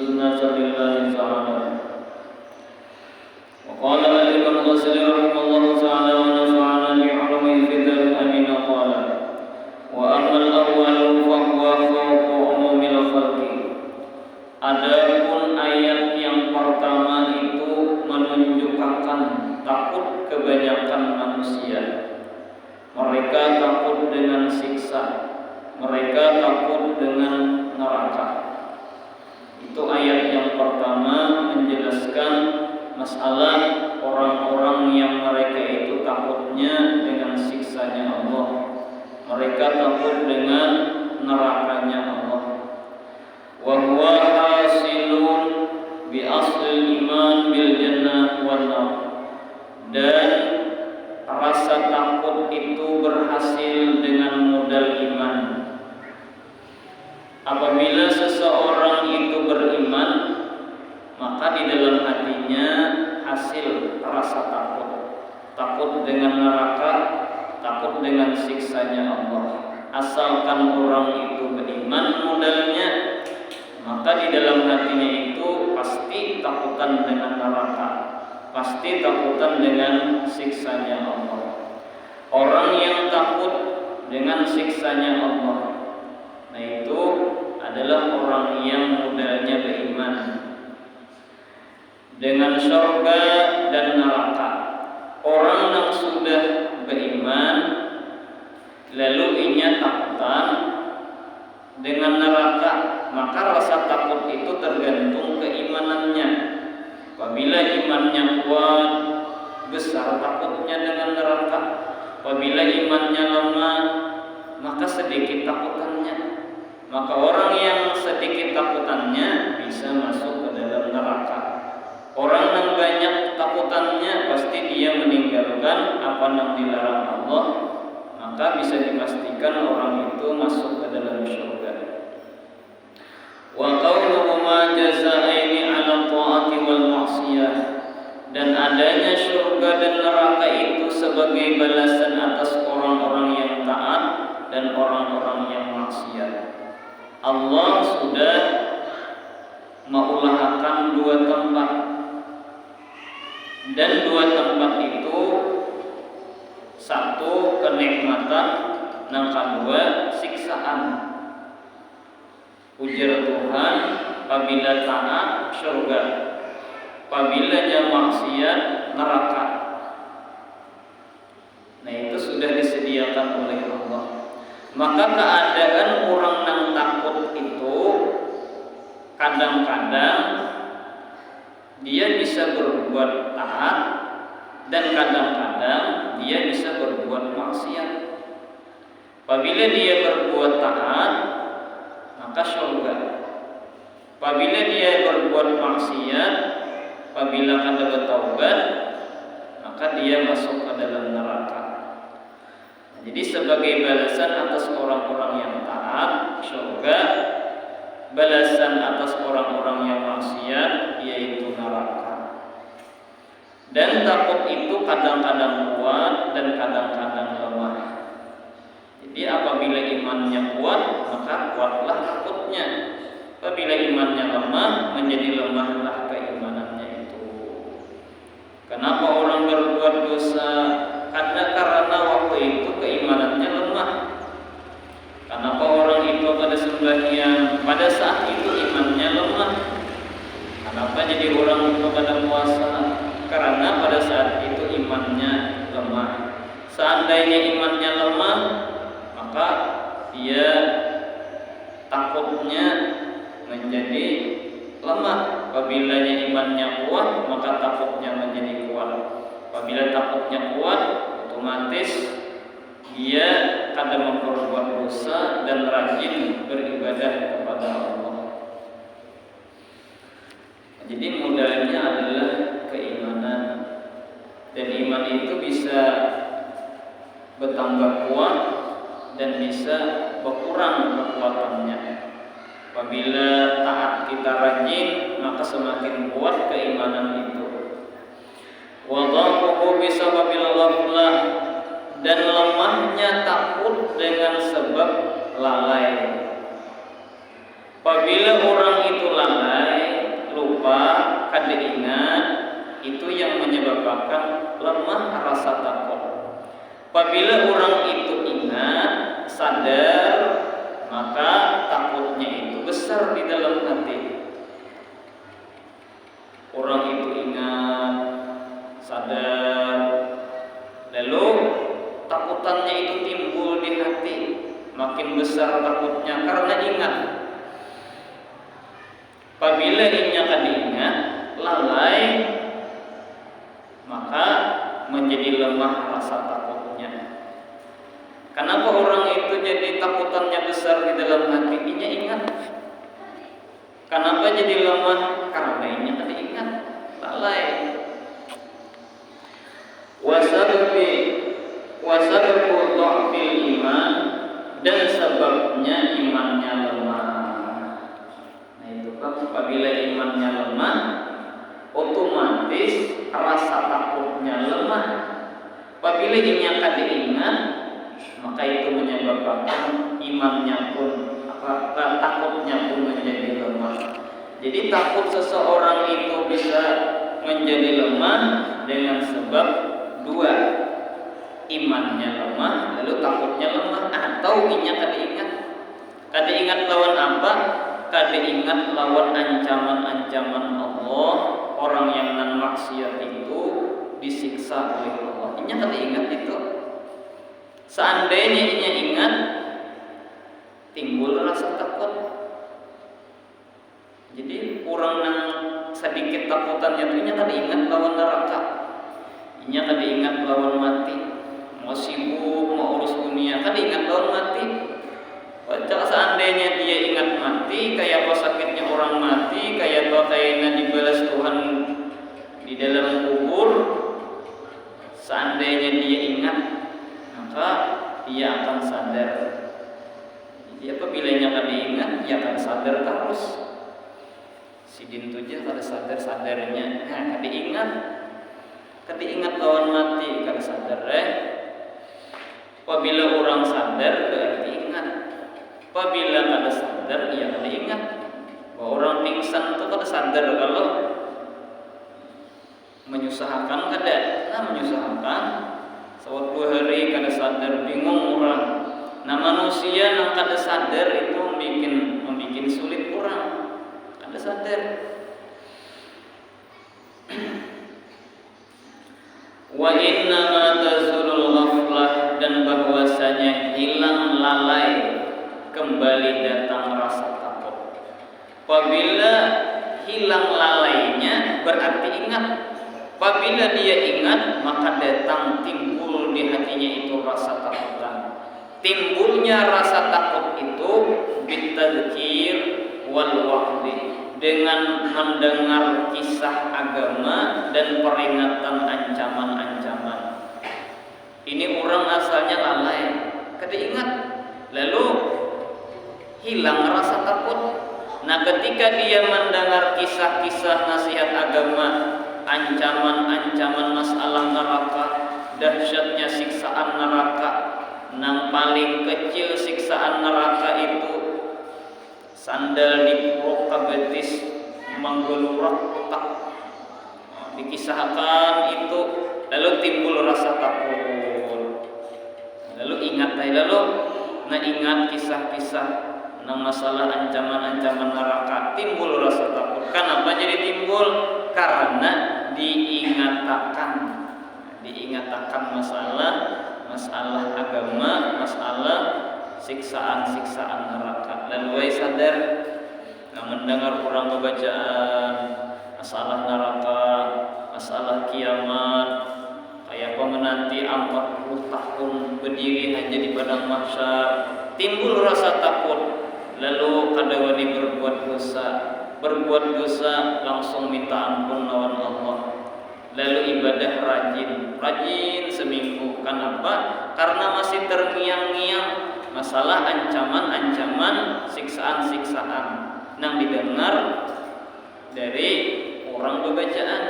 sunnatan lillahi ta'ala. Wa qala al-Imam Ghazali rahimahullahu ta'ala wa nafa'ana bi'ulumihi fid darin amin qala wa amma al-awwal fa huwa khawfu umumil khalqi. Adapun ayat yang pertama itu menunjukkan takut kebanyakan manusia. Mereka takut dengan siksa, mereka takut dengan neraka. Itu ayat yang pertama menjelaskan masalah orang-orang yang mereka itu takutnya dengan siksanya Allah. Mereka takut dengan nerakanya Allah. Wa huwa hasilun bi aslil iman bil jannah wan nar. Dan rasa takut itu berhasil dengan modal iman. Apabila seseorang itu beriman, maka di dalam hatinya hasil rasa takut. Takut dengan neraka, takut dengan siksanya Allah. Asalkan orang itu beriman modalnya, maka di dalam hatinya itu pasti takutan dengan neraka, pasti takutan dengan siksanya Allah. Orang yang takut dengan siksanya Allah, nah itu adalah orang yang modalnya beriman dengan surga dan neraka. Orang yang sudah beriman lalu ia takutan dengan neraka, maka rasa takut itu tergantung keimanannya. Apabila imannya kuat, besar takutnya dengan neraka. Apabila imannya lemah, maka sedikit takutannya. Maka orang yang sedikit takutannya bisa masuk ke dalam neraka. Orang yang banyak takutannya pasti dia meninggalkan apa yang dilarang Allah, maka bisa dipastikan orang itu masuk ke dalam surga. Wa qawluhuma jazaaini 'ala ta'ati wal ma'siyah. Dan adanya surga dan neraka itu sebagai balasan atas orang-orang yang taat dan orang-orang yang maksiat. Allah sudah mengulahkan dua tempat, dan dua tempat itu satu kenikmatan, yang kedua siksaan. Ujar Tuhan, apabila taat surga, apabila dia maksiat neraka. Nah itu sudah disediakan oleh Allah. Maka keadaan orang yang takut itu kadang-kadang dia bisa berbuat taat dan kadang-kadang dia bisa berbuat maksiat. Apabila dia berbuat taat, maka surga. Apabila dia berbuat maksiat, apabila kada bertaubat, maka dia masuk ke dalam neraka. Jadi sebagai balasan atas orang-orang yang taat, surga. Balasan atas orang-orang yang maksiat, yaitu neraka. Dan takut itu kadang-kadang kuat dan kadang-kadang lemah. Jadi apabila imannya kuat, maka kuatlah takutnya. Apabila imannya lemah, menjadi lemahlah keimanannya itu. Kenapa orang berbuat dosa? Karena waktu itu keimanannya lemah. Kenapa orang itu pada sembahyang? Pada saat itu imannya lemah. Kenapa jadi orang itu pada puasa? Karena pada saat itu imannya lemah. Seandainya imannya lemah, maka dia takutnya menjadi lemah. Apabila imannya kuat, maka takutnya menjadi kuat. Apabila takutnya kuat, otomatis dia akan memperbuat dosa dan rajin beribadah kepada Allah. Jadi modalnya adalah keimanan, dan iman itu bisa bertambah kuat dan bisa berkurang kekuatannya. Apabila taat kita rajin, maka semakin kuat keimanan itu. Wa dhaquhu bisababil ghaflah, dan lemahnya takut dengan sebab lalai. Apabila orang itu lalai, kada ingat itu yang menyebabkan lemah rasa takut. Apabila orang itu ingat, sadar, maka takutnya itu besar di dalam hati. Orang itu ingat, sadar, lalu takutannya itu timbul di hati, makin besar takutnya karena ingat. Apabila inya kada ingat, lalai, maka menjadi lemah rasa takutnya. Kenapa orang itu jadi takutannya besar di dalam hati? Inya ingat. Kenapa jadi lemah? Karena inya kada ingat, lalai. Wasababu dha'fil iman, dan sebabnya imannya lemah. Nah itu kan, apabila imannya lemah, otomatis rasa takutnya lemah. Apabila inya kada ingat, maka itu menyebabkan imannya pun takutnya pun menjadi lemah. Jadi takut seseorang itu bisa menjadi lemah dengan sebab dua, imannya lemah lalu takutnya lemah, atau inya kada ingat. Kada ingat lawan apa? Kada ingat lawan ancaman-ancaman Allah. Orang yang non maksiat itu disiksa oleh Allah. Inya kada ingat itu. Seandainya inya ingat, timbul rasa takut. Jadi orang yang sedikit takutannya itu inya kada ingat lawan neraka. Inya kada ingat lawan mati. Mau sibuk, mau urus dunia, kada ingat lawan mati. Padahal seandainya dia ingat mati, kayak apa sakitnya orang mati, kayak apa kayaknya dibalas Tuhan di dalam kubur. Seandainya dia ingat, maka dia akan sadar. Jadi apabila dia kada ingat, dia akan sadar terus. Sidin tu je kada sadar-sadarnya. Kada ingat lawan mati, kada sadar. Apabila orang sadar, berarti ingat. Apabila kada sadar, ia kada ingat. Bahwa orang pingsan itu kada sadar kalau menyusahkan kada. Nah menyusahkan. Sewaktu 2 hari kada sadar, bingung orang. Nah manusia yang kada sadar itu membikin sulit orang. Kada sadar. Wa inna ma tazulul ghaflah, dan bahwasanya hilang lalai, kembali datang rasa takut. Apabila hilang lalainya berarti ingat. Apabila dia ingat, maka datang timbul di hatinya itu rasa takutan. Timbulnya rasa takut itu bitadzkir wal wa'di, dengan mendengar kisah agama dan peringatan ancaman-ancaman. Ini orang asalnya lalai, kada ingat, lalu hilang rasa takut. Nah ketika dia mendengar kisah-kisah nasihat agama, ancaman-ancaman masalah neraka, dahsyatnya siksaan neraka, nang paling kecil siksaan neraka itu sandal dipuruk ka betis menggelurak otak. Dikisahkan itu, lalu timbul rasa takut. Lalu ingat ingat kisah-kisah nang masalah ancaman-ancaman neraka, timbul rasa takut. Kenapa jadi timbul? Karena diingatakan masalah agama, masalah siksaan neraka. Lalu sadar, mendengar orang bacaan masalah neraka, masalah kiamat, kayak menanti 40 tahun berdiri hanya di padang mahsyar, timbul rasa takut. Lalu kada wani berbuat dosa langsung minta ampun lawan Allah. Lalu ibadah rajin seminggu. Kenapa? Karena masih terngiang-ngiang masalah ancaman-ancaman, siksaan-siksaan nang didengar dari orang bacaan.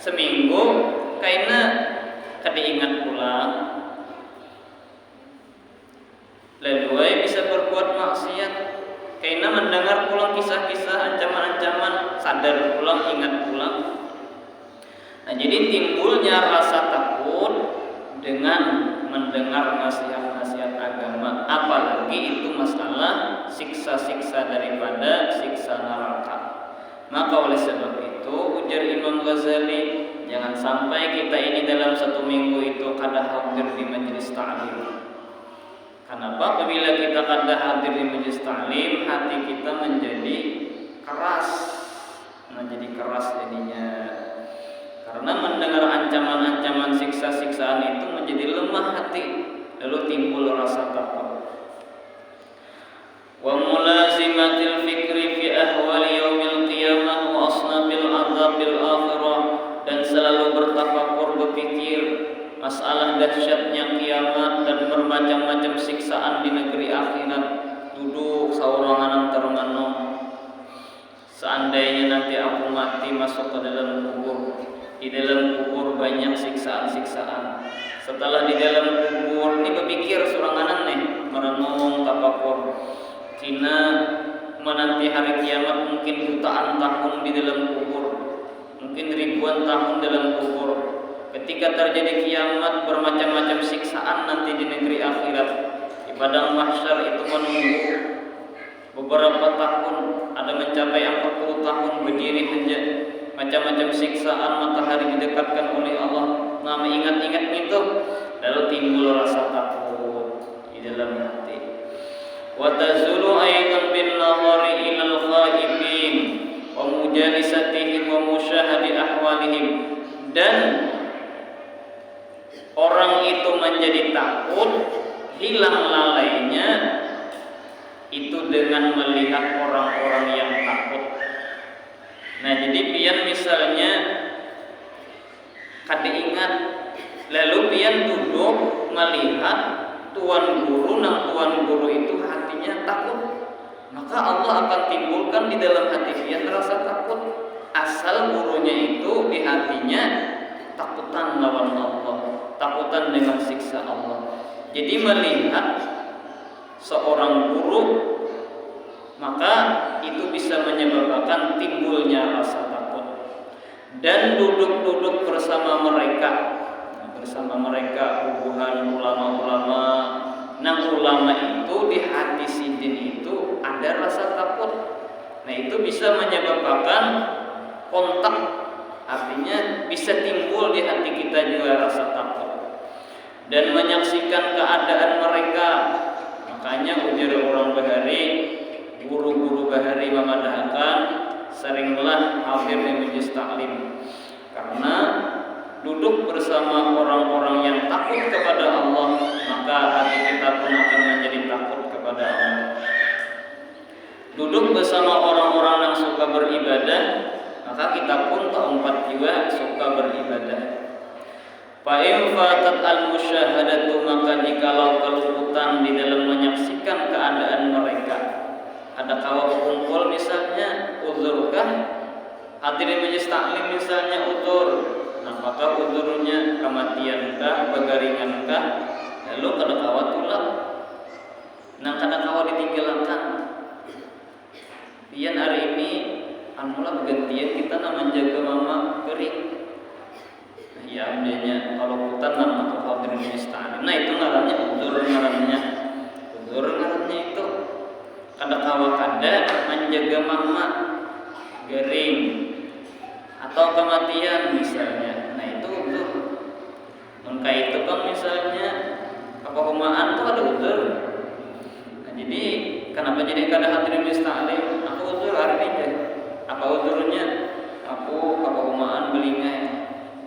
Seminggu kaina kada ingat pulang, lalu bisa berbuat maksiat. karena mendengar pulang kisah-kisah ancaman-ancaman, sadar pulang, ingat pulang. Nah, jadi timbulnya rasa takut dengan mendengar nasihat-nasihat agama, apalagi itu masalah siksa-siksa daripada siksa neraka. Maka oleh sebab itu ujar Imam Ghazali, jangan sampai kita ini dalam satu minggu itu kada hadir di majelis ta'lim. Kenapa? Apabila kita kada hadir di majelis ta'lim, hati kita menjadi keras, jadinya. Karena mendengar ancaman-ancaman siksa-siksaan itu menjadi lemah hati, lalu timbul rasa takut. Wa mulazimatil fikri fi ahwali yaumil qiyamah wa asnabil azabil akhirah, dan selalu bertafakur, berpikir masalah dahsyatnya kiamat dan bermacam-macam siksaan di negeri akhirat. Duduk saurangan termenung, seandainya nanti aku mati masuk ke dalam kubur, di dalam kubur banyak siksaan-siksaan. Setelah di dalam kubur ini berpikir suranganan nih, merenung tafakur. Cina menanti hari kiamat mungkin jutaan tahun di dalam kubur, mungkin ribuan tahun dalam kubur. Ketika terjadi kiamat, bermacam-macam siksaan nanti di negeri akhirat. Di padang mahsyar itu menunggu beberapa tahun, ada mencapai 40 tahun berdiri saja. Macam-macam siksaan, matahari didekatkan oleh Allah. Nah, mengingat-ingat itu, lalu timbul rasa takut di dalam hati. Wa tazulu aidan bin nazari ilal khaifin wa mujalisatihim wa musyahadi ahwalihim, dan orang itu menjadi takut, hilang lalainya itu dengan melihat orang-orang yang takut. Nah, jadi pian misalnya kada ingat, lalu pian duduk melihat tuan guru, tuan guru itu hatinya takut, maka Allah akan timbulkan di dalam hati pian rasa takut. Asal gurunya itu di hatinya takutan lawan Allah, takutan dengan siksa Allah. Jadi melihat seorang guru, maka itu bisa menyebabkan timbulnya rasa takut. Dan duduk-duduk bersama mereka hubungan ulama-ulama. Nah, ulama itu di hati sidin itu ada rasa takut. Nah, itu bisa menyebabkan kontak, artinya bisa timbul di hati kita juga rasa takut. Dan menyaksikan keadaan mereka. Makanya ujar orang Bahari, guru-guru Bahari memadahkan seringlah hadir di majelis taklim, karena duduk bersama orang-orang yang takut kepada Allah, maka hati kita pun akan menjadi takut kepada Allah. Duduk bersama orang-orang yang suka beribadah, maka kita pun tempat juga suka beribadah. Fa'in fatat al-musyahadatu, maka jikalau keluputan di dalam menyaksikan keadaan mereka. Ada kawan kumpul misalnya, uzurkah? Hadir di majelis taklim misalnya uzur. Nah, maka uzurnya kematiankah, begaringankah? Lalu kada kawan tulang. Nah, kada kawan ditinggalkan. Pian hari ini anulah gantian kita nama menjaga mama kering. Ya, ambilnya kalau hutan nama atau hadir di istana. Nah, itu ngarannya uzur, ngarannya itu kada kawa kada menjaga mama gering atau kematian misalnya. Nah, itu uzur. Maka itu kan misalnya kehumaan tuh ada uzur. Nah, jadi kenapa jadi kada hadir di istana? Aku uzur hari ini. Apa uzurnya? Aku kehumaan belingai.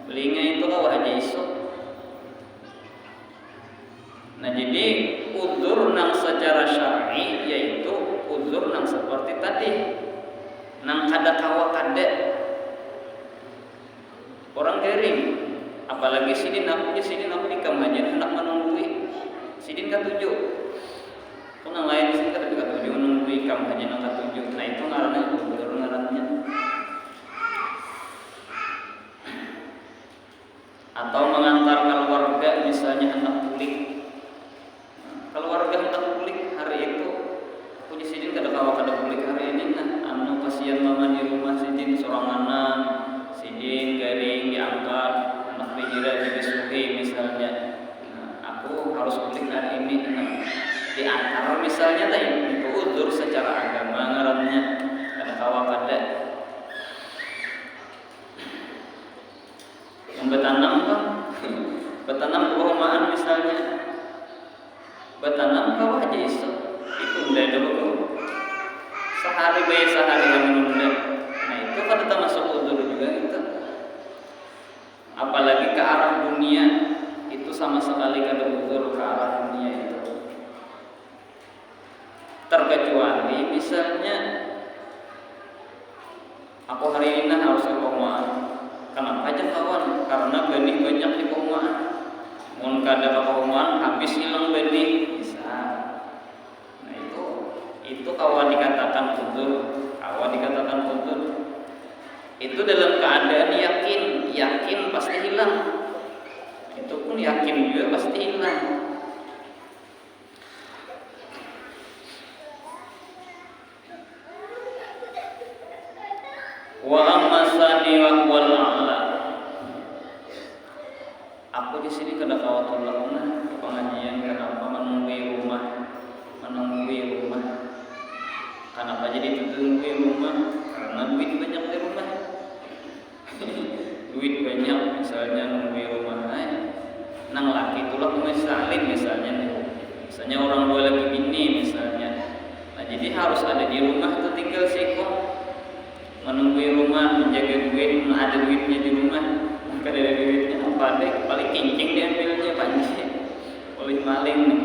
Belingai itu kau aja isuk. Nah, jadi uzur nang secara syar'i yaitu uzur nang seperti tadi, nang kada kawa kada orang kering. Apalagi sidin aku nikam aja hendak menunggui sidin katuju. Nang lain sidin kada katuju menunggui kam aja nang katuju. Nah, itu ngarannya uzur ngarannya. Atau mengantar keluarga misalnya hendak pulik. Keluarga hendak pulik hari itu, aku di sini kada kawa kada Betanam kan? Betanam kerumahan misalnya. Betanam kau aja iso. Itu udah dulu. Sehari bayar sehari yang menunda. Nah itu kan kita masuk udur juga itu. Apalagi ke arah dunia itu sama sekali kada udur ke arah dunia itu. Terkecuali misalnya aku hari ini harus ke Komaan. Kenapa aja kawan? Karena benih banyak di Komaan. Mun kada ke Komaan habis hilang benih bisa. Nah itu kawan dikatakan udur. Kawan dikatakan udur. Itu dalam keadaan yakin pasti hilang. Itu pun yakin juga pasti hilang. Wa ammasani wa wal a'la. Aku di sini kada kawatullah ke pengajian kenapa menunggui rumah. Kenapa jadi menunggui rumah? Karena duit banyak di rumah. Duit banyak misalnya nunggui rumah. Nang laki itulah misalin misalnya orang dua lagi bini misalnya. Nah jadi harus ada di rumah itu tinggal sikap. Menunggui rumah, menjaga duit, ada duitnya di rumah. Maka ada duitnya apa deh? Paling kincing diambilnya banjir, oleh maling nih.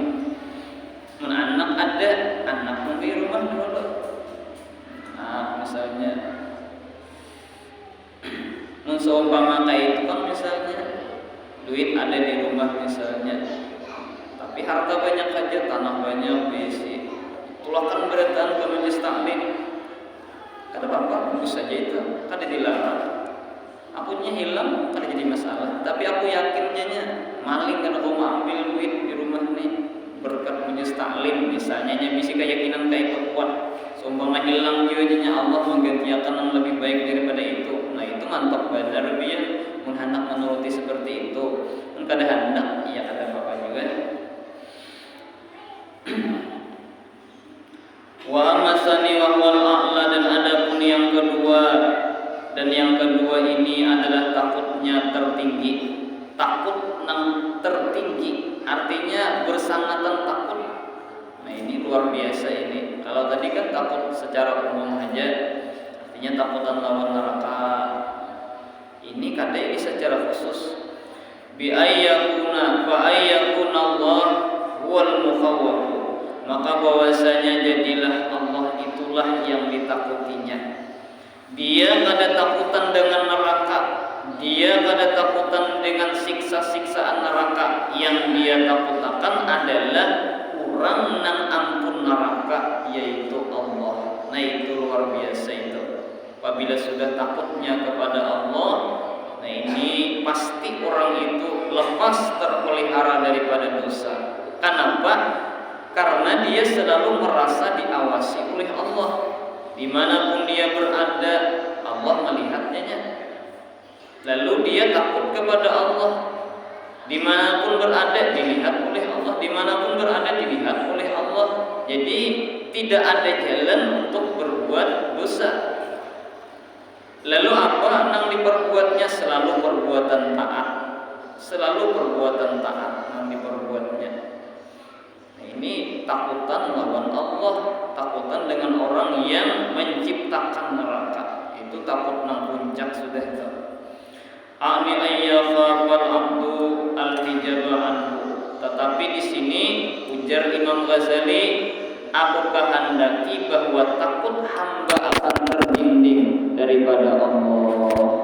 Men anak ada, anak menunggui rumah dulu. Nah misalnya, seumpama kayak itu kan misalnya, duit ada di rumah misalnya, tapi harta banyak aja, tanah banyak, besi. Itulah kan beretan ke majelis taklim. Kata bapak, bagus saja itu, kan dilarang. Akunya hilang, kan jadi masalah. Tapi aku yakinnya maling kan aku mau ambil duit di rumah nih berkat majelis taklim misalnya, bisa keyakinan kayak kuat. Seumpama hilang jiwanya Allah menggantikan yang lebih baik daripada itu. Nah itu mantap benar biar menghendak menuruti seperti itu. Kada hendak, iya kata bapak juga. Wa amasani wa wal a'la, dan adapun yang kedua ini adalah takutnya tertinggi. Takut nang tertinggi artinya bersangatan takut. Nah ini luar biasa ini. Kalau tadi kan takut secara umum aja, artinya takutan lawan neraka. Ini kata ini secara khusus. Bi ayyakuna fa ayyakuna Allah wal mukhawwaf. Maka bahwasanya jadilah Allah itulah yang ditakutinya. Dia kada takutan dengan neraka. Dia kada takutan dengan siksa-siksaan neraka. Yang dia takutakan adalah orang nang ampun neraka, yaitu Allah. Nah itu luar biasa itu. Apabila sudah takutnya kepada Allah, nah ini pasti orang itu lepas terpelihara daripada dosa. Kenapa? Karena dia selalu merasa diawasi oleh Allah. Dimanapun dia berada, Allah melihatnya. Lalu dia takut kepada Allah. Dimanapun berada, dilihat oleh Allah. Dimanapun berada, dilihat oleh Allah. Jadi tidak ada jalan untuk berbuat dosa. Lalu apa yang diperbuatnya? Selalu perbuatan taat. Selalu perbuatan taat yang diperbuatnya. Ini takutan lawan Allah, takutan dengan orang yang menciptakan neraka. Itu takut nang puncak sudah itu. Ami ayyafal abdu al-hijaba anhu. Tetapi di sini ujar Imam Ghazali, aku kehendaki bahwa takut hamba akan terbimbing daripada Allah.